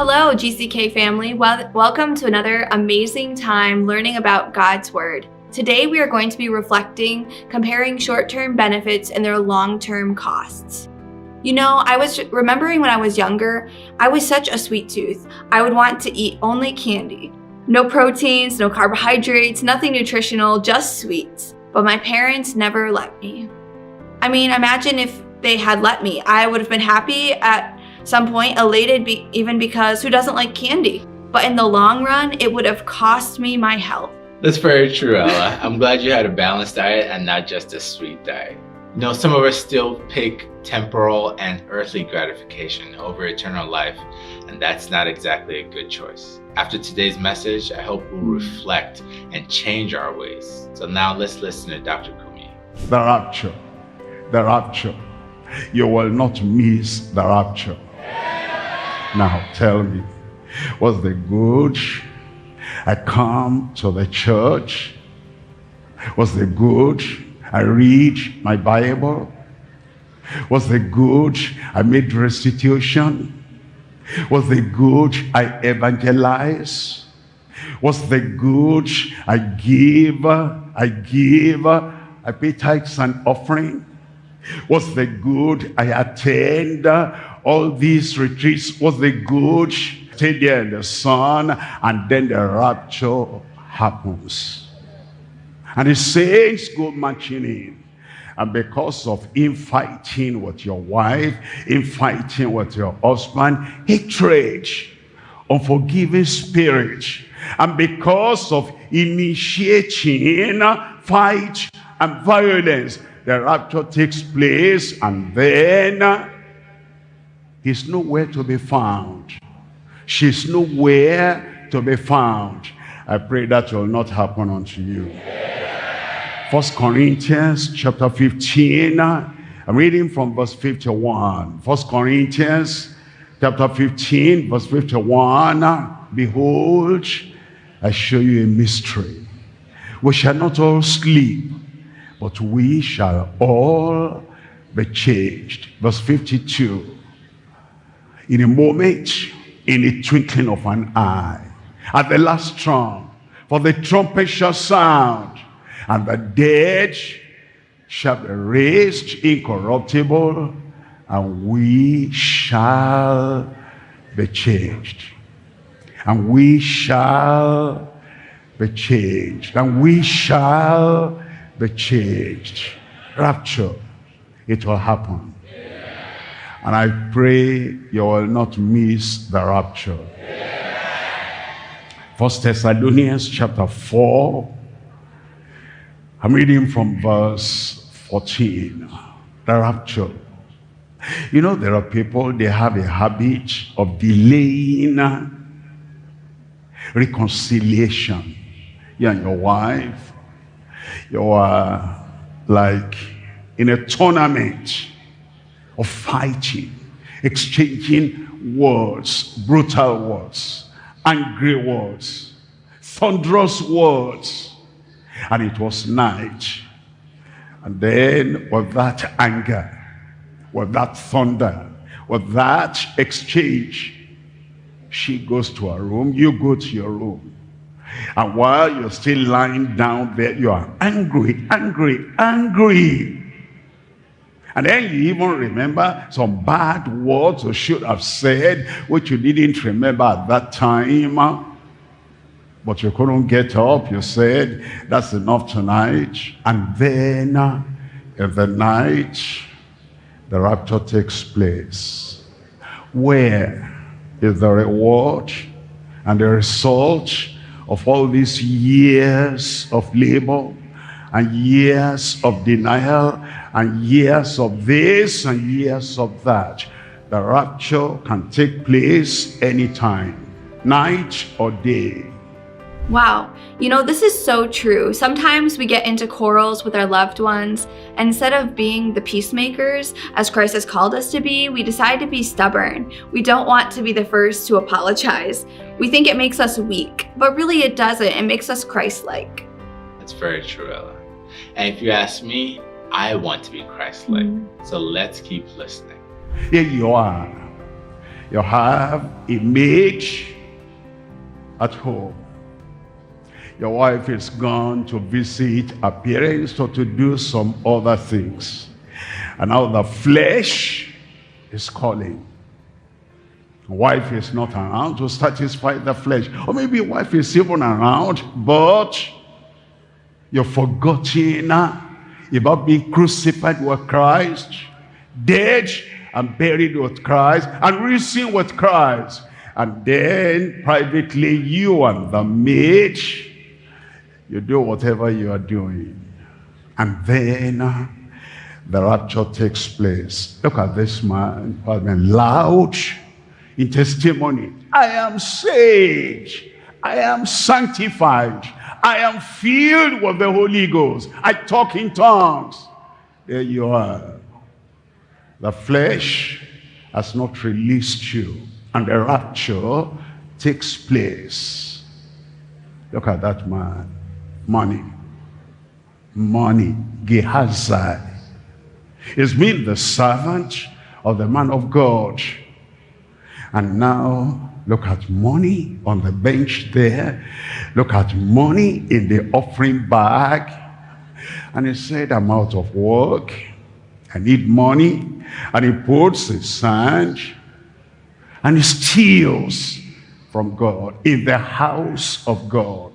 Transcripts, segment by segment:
Hello, GCK family. Welcome to another amazing time learning about God's Word. Today we are going to be reflecting, comparing short-term benefits and their long-term costs. You know, I was remembering when I was younger, I was such a sweet tooth. I would want to eat only candy. No proteins, no carbohydrates, nothing nutritional, just sweets. But my parents never let me. I mean, imagine if they had let me. I would have been happy at some point, elated even because who doesn't like candy? But in the long run, it would have cost me my health. That's very true, Ella. I'm glad you had a balanced diet and not just a sweet diet. You know, some of us still pick temporal and earthly gratification over eternal life, and that's not exactly a good choice. After today's message, I hope we'll reflect and change our ways. So now let's listen to Dr. Kumuyi. The rapture. You will not miss the rapture. Now tell me, what's the good? I come to the church. What's the good? I read my Bible. What's the good? I made restitution. What's the good? I evangelize. What's the good? I give. I pay tithes and offering. What's the good? I attend all these retreats. What's the good? Stay there in the sun, and then the rapture happens. And the saints go marching in. And because of infighting with your wife, infighting with your husband, hatred, unforgiving spirit, and because of initiating fight and violence, the rapture takes place, and then he's nowhere to be found. She's nowhere to be found. I pray that will not happen unto you. 1 Corinthians chapter 15. I'm reading from verse 51. 1 Corinthians chapter 15, verse 51. Behold, I show you a mystery. We shall not all sleep, but we shall all be changed. Verse 52. In a moment, in a twinkling of an eye, at the last trump, for the trumpet shall sound, and the dead shall be raised incorruptible, and we shall be changed. And we shall be changed. And we shall be changed. Rapture, it will happen. And I pray you will not miss the rapture. 1 Thessalonians chapter 4. I'm reading from verse 14. The rapture. You know, there are people, they have a habit of delaying reconciliation. You and your wife, you are like in a tournament of fighting, exchanging words, brutal words, angry words, thunderous words. And it was night. And then with that anger, with that thunder, with that exchange, she goes to her room, you go to your room. And while you're still lying down there, you are angry. And then you even remember some bad words you should have said, which you didn't remember at that time. But you couldn't get up. You said, that's enough tonight. And then in the night, the rapture takes place. Where is the reward and the result of all these years of labor and years of denial and years of this and years of that? The rapture can take place anytime, night or day. Wow, you know, this is so true. Sometimes we get into quarrels with our loved ones, and instead of being the peacemakers, as Christ has called us to be, we decide to be stubborn. We don't want to be the first to apologize. We think it makes us weak, but really it doesn't. It makes us Christ-like. That's very true, Ella. And if you ask me, I want to be Christ-like. So let's keep listening. Here you are. You have a maid at home. Your wife is gone to visit her parents or to do some other things. And now the flesh is calling. Wife is not around to satisfy the flesh. Or maybe wife is even around, but you've forgotten about being crucified with Christ, dead and buried with Christ, and risen with Christ. And then privately, you and the maid, you do whatever you are doing. And then the rapture takes place. Look at this man who has been loud in testimony. I am saved. I am sanctified. I am filled with the Holy Ghost. I talk in tongues. There you are. The flesh has not released you. And the rapture takes place. Look at that man. Money. Money. Gehazi. He's been the servant of the man of God. And now, look at money on the bench there. Look at money in the offering bag. And he said, I'm out of work. I need money. And he puts his sand and he steals from God in the house of God.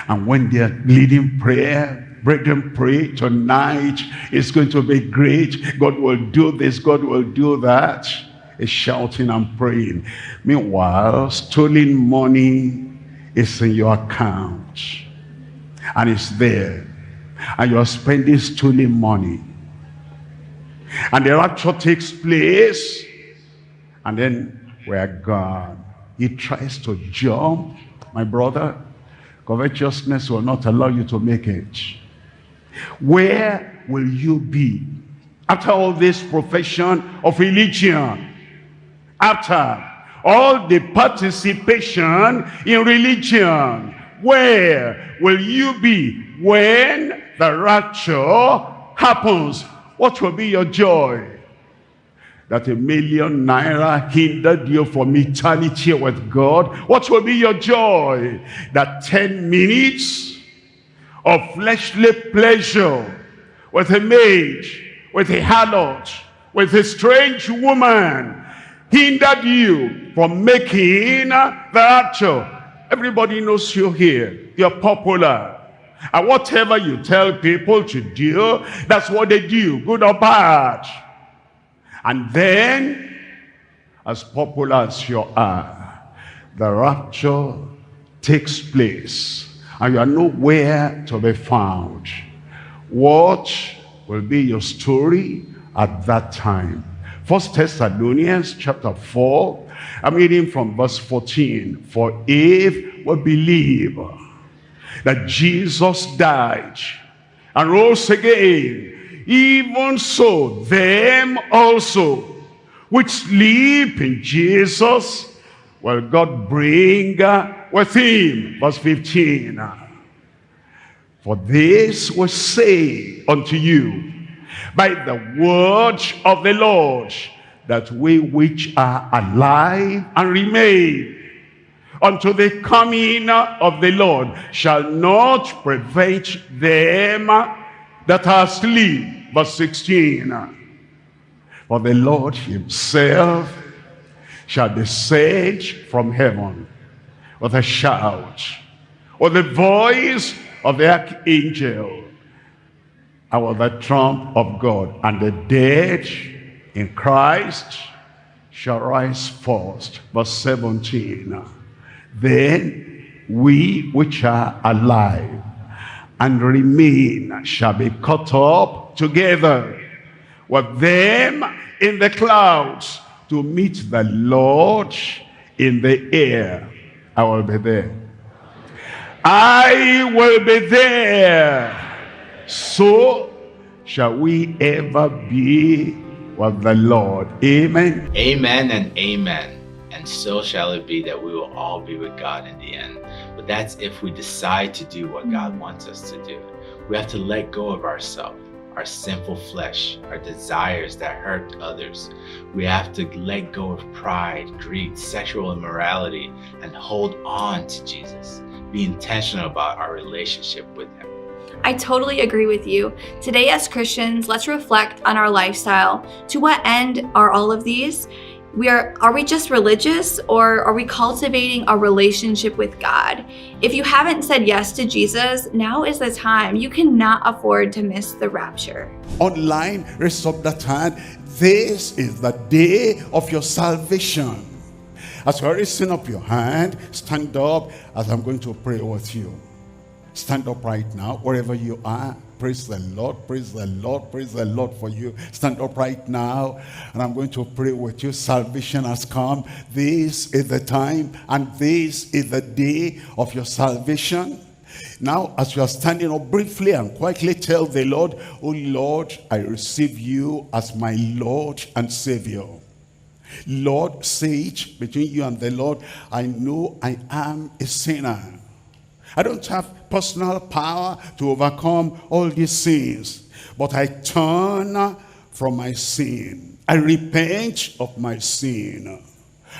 And when they're leading prayer, brethren, pray tonight. It's going to be great. God will do this. God will do that. Is shouting and praying. Meanwhile, stolen money is in your account. And it's there. And you're spending stolen money. And the rapture takes place. And then we're gone. He tries to jump. My brother, covetousness will not allow you to make it. Where will you be? After all this profession of religion, after all the participation in religion, where will you be when the rapture happens? What will be your joy? That £1 million hindered you from eternity with God? What will be your joy? That 10 minutes of fleshly pleasure with a maid, with a harlot, with a strange woman hindered you from making the rapture? Everybody knows you here. You're popular. And whatever you tell people to do, that's what they do, good or bad. And then, as popular as you are, the rapture takes place. And you are nowhere to be found. What will be your story at that time? 1 Thessalonians chapter 4, I'm reading from verse 14. For if we believe that Jesus died and rose again, even so them also which sleep in Jesus will God bring with him. Verse 15. For this we say unto you by the word of the Lord, that we which are alive and remain unto the coming of the Lord shall not prevent them that are asleep. Verse 16. For the Lord himself shall descend from heaven with a shout, with the voice of the archangel, and with the trump of God, and the dead in Christ shall rise first. Verse 17. Then we which are alive and remain shall be caught up together with them in the clouds to meet the Lord in the air. I will be there. I will be there. So shall we ever be with the Lord. Amen. Amen and amen. And so shall it be that we will all be with God in the end. But that's if we decide to do what God wants us to do. We have to let go of ourselves, our sinful flesh, our desires that hurt others. We have to let go of pride, greed, sexual immorality, and hold on to Jesus. Be intentional about our relationship with him. I totally agree with you. Today, as Christians, let's reflect on our lifestyle. To what end are all of these? Are we just religious, or are we cultivating a relationship with God? If you haven't said yes to Jesus, now is the time. You cannot afford to miss the rapture. Online, raise up that hand. This is the day of your salvation. As you're raising up your hand, stand up as I'm going to pray with you. Stand up right now, wherever you are. Praise the Lord, praise the Lord, praise the Lord for you. Stand up right now, and I'm going to pray with you. Salvation has come. This is the time, and this is the day of your salvation. Now, as you are standing up, briefly and quietly tell the Lord, oh Lord, I receive you as my Lord and Savior. Lord, say it between you and the Lord, I know I am a sinner. I don't have personal power to overcome all these sins, but I turn from my sin. I repent of my sin.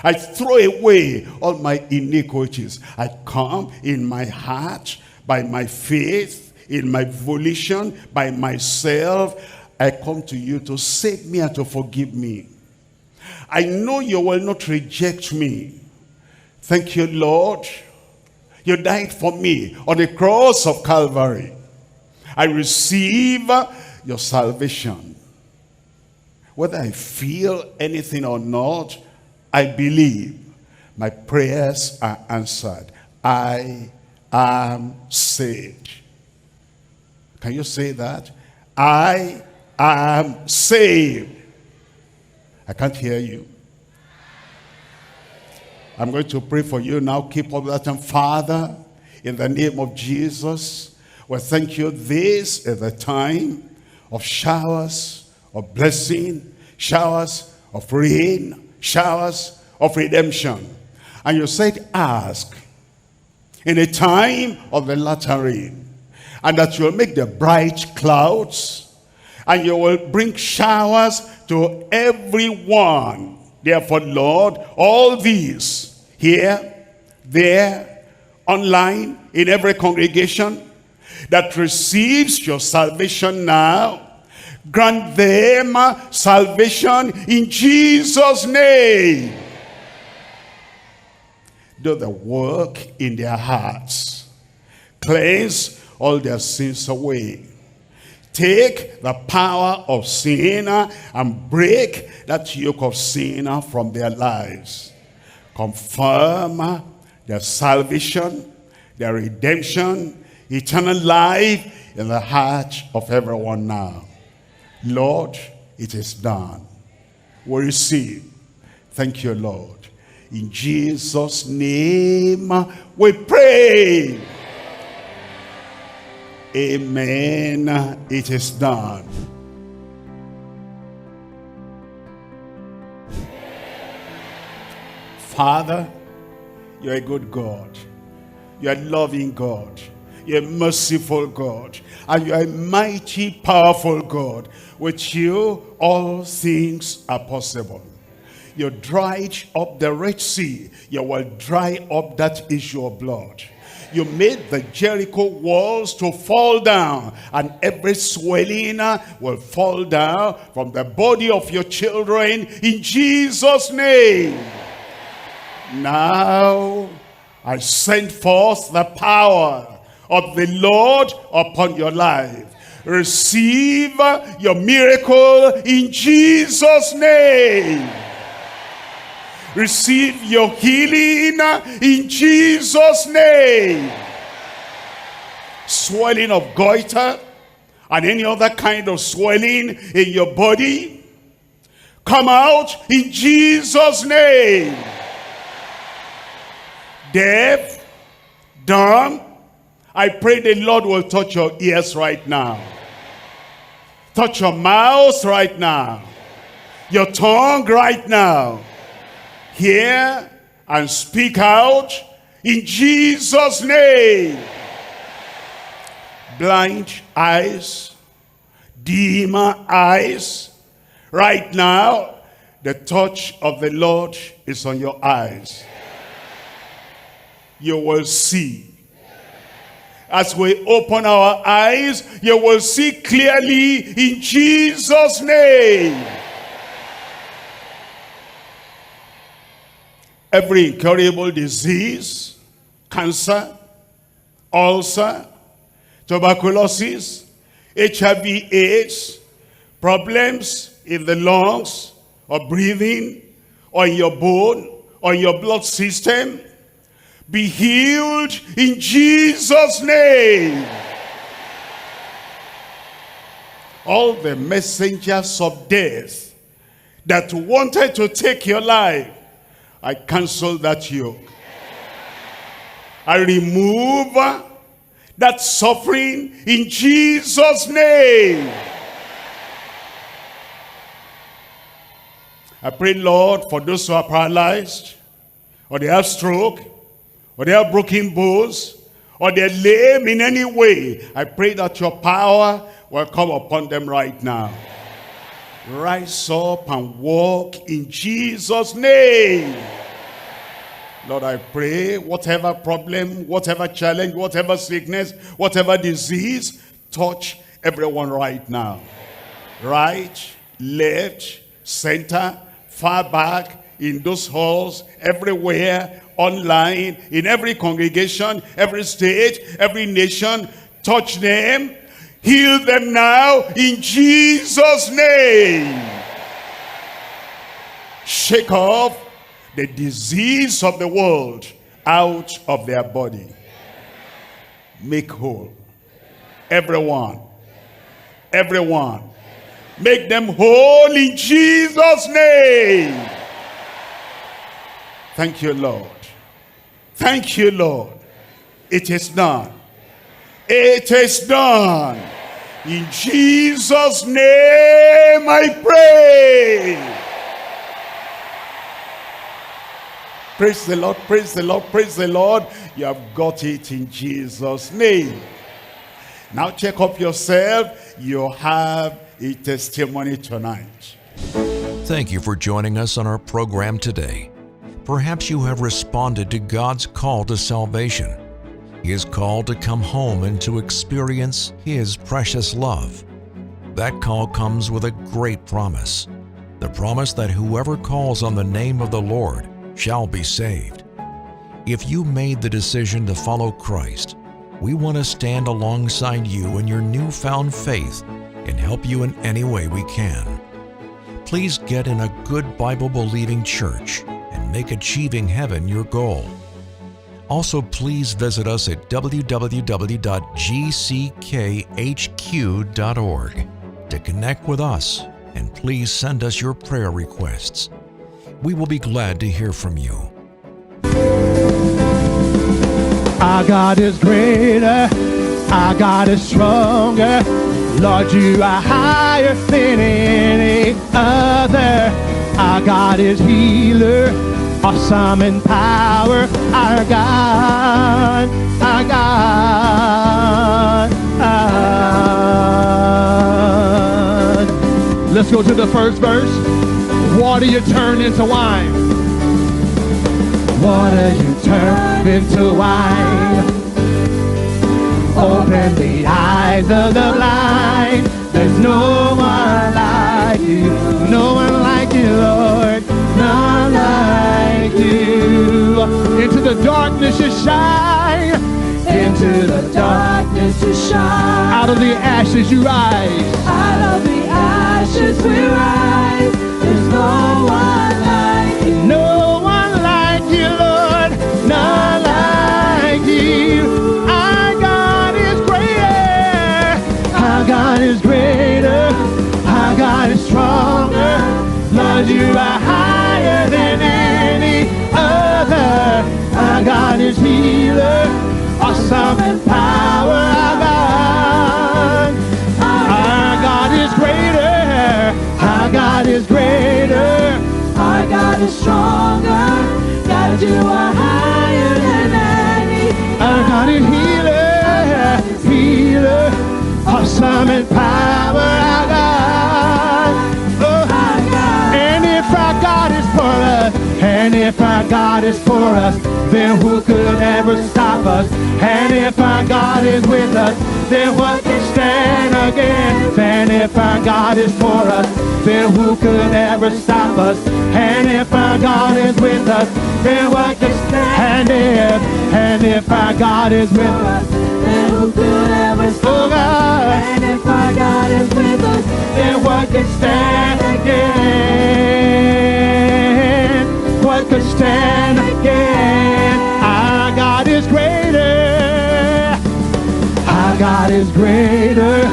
I throw away all my iniquities. I come in my heart, by my faith, in my volition, by myself. I come to you to save me and to forgive me. I know you will not reject me. Thank you, Lord. You died for me on the cross of Calvary. I receive your salvation. Whether I feel anything or not, I believe my prayers are answered. I am saved. Can you say that? I am saved. I can't hear you. I'm going to pray for you now. Keep up that time. Father, in the name of Jesus, we thank you. This is the time of showers of blessing, showers of rain, showers of redemption. And you said, ask in a time of the latter rain, and that you will make the bright clouds, and you will bring showers to everyone. Therefore, Lord, all these here, there, online, in every congregation that receives your salvation now, grant them salvation in Jesus' name. Do the work in their hearts. Cleanse all their sins away. Take the power of sin and break that yoke of sin from their lives. Confirm their salvation, their redemption, eternal life in the heart of everyone now. Lord, it is done. We receive. Thank you, Lord. In Jesus' name we pray. Amen. It is done. Father, you're a good God. You're a loving God. You're a merciful God. And you're a mighty, powerful God. With you, all things are possible. You dried up the Red Sea. You will dry up that issue of blood. You made the Jericho walls to fall down, and every swelling will fall down from the body of your children in Jesus' name. Now I send forth the power of the Lord upon your life. Receive your miracle in Jesus' name. Receive your healing in Jesus' name. Swelling of goiter and any other kind of swelling in your body, come out in Jesus' name. Deaf, dumb, I pray the Lord will touch your ears right now. Touch your mouth right now. Your tongue right now. Hear and speak out in Jesus' name. Blind eyes, dim eyes. Right now, the touch of the Lord is on your eyes. You will see. As we open our eyes, you will see clearly in Jesus' name. Every incurable disease, cancer, ulcer, tuberculosis, HIV/AIDS, problems in the lungs, or breathing, or in your bone, or in your blood system, be healed in Jesus' name. All the messengers of death that wanted to take your life, I cancel that yoke. I remove that suffering in Jesus' name. I pray, Lord, for those who are paralyzed, or they have stroke, or they have broken bones, or they're lame in any way, I pray that your power will come upon them right now. Rise up and walk in Jesus' name. Lord, I pray whatever problem, whatever challenge, whatever sickness, whatever disease, touch everyone right now. Right, left, center, far back, in those halls, everywhere, online, in every congregation, every state, every nation, touch them, heal them now in Jesus' name. Shake off the disease of the world out of their body. Make whole. Everyone. Make them whole in Jesus' name. Thank you, Lord. Thank you, Lord. It is done. It is done. In Jesus' name I pray. Praise the Lord, praise the Lord, praise the Lord. You have got it in Jesus' name. Now check up yourself. You have a testimony tonight. Thank you for joining us on our program today. Perhaps you have responded to God's call to salvation, His call to come home and to experience His precious love. That call comes with a great promise, the promise that whoever calls on the name of the Lord shall be saved. If you made the decision to follow Christ, we want to stand alongside you in your newfound faith and help you in any way we can. Please get in a good Bible-believing church and make achieving heaven your goal. Also, please visit us at www.gckhq.org to connect with us, and please send us your prayer requests. We will be glad to hear from you. Our God is greater, our God is stronger. Lord, you are higher than any other. Our God is healer, awesome in power. Our God, our God, our God. Let's go to the first verse. Water you turn into wine. Water you turn into wine. Open the eyes of the blind. There's no one like you. No one like you, Lord. None like you. Into the darkness you shine. Into the darkness you shine. Out of the ashes you rise. Out of the ashes we rise. There's no one like you. No one like you, Lord. None like you. Our God is greater. Our God is greater. Our God is stronger. Lord, you are higher than any other. Our God is healer. Awesome in power. Our God. Our God is greater. Our God is greater. Our God is stronger. God, you are higher than any. Our God is healer. Healer. Awesome in power. God is for us, then who could ever stop us? And if our God is with us, then what can stand against? And if our God is for us, then who could ever stop us? And if our God is with us, then what can stand? And if our God is with us, then who could ever stop us? And if our God is with us, then what can stand again? What could stand again? Our God is greater. Our God is greater.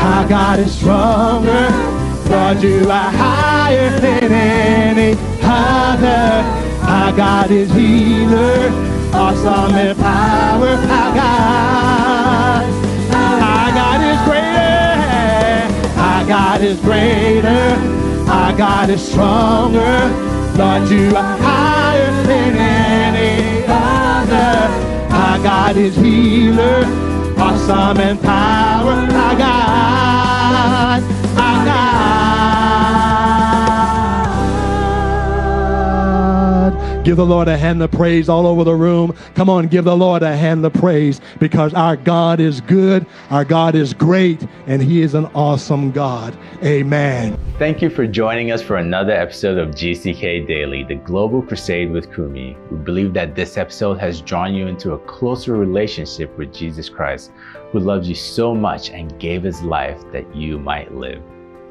Our God is stronger. Lord, you are higher than any other. Our God is healer, awesome in power. Our God is greater. Our God is greater. Our God is stronger. Lord, you are higher than any other. Our God is healer, awesome in power. Our God, our God. Give the Lord a hand of praise all over the room. Come on, give the Lord a hand of praise, because our God is good, our God is great, and He is an awesome God. Amen. Thank you for joining us for another episode of GCK Daily, the Global Crusade with Kumuyi. We believe that this episode has drawn you into a closer relationship with Jesus Christ, who loves you so much and gave His life that you might live.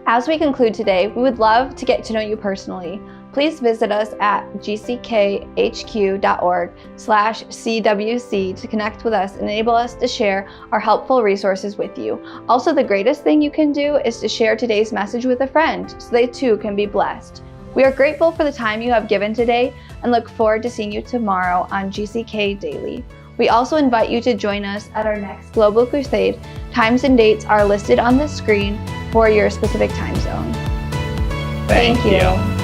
As we conclude today, we would love to get to know you personally. Please visit us at gckhq.org/CWC to connect with us and enable us to share our helpful resources with you. Also, the greatest thing you can do is to share today's message with a friend so they too can be blessed. We are grateful for the time you have given today and look forward to seeing you tomorrow on GCK Daily. We also invite you to join us at our next Global Crusade. Times and dates are listed on the screen for your specific time zone. Thank you.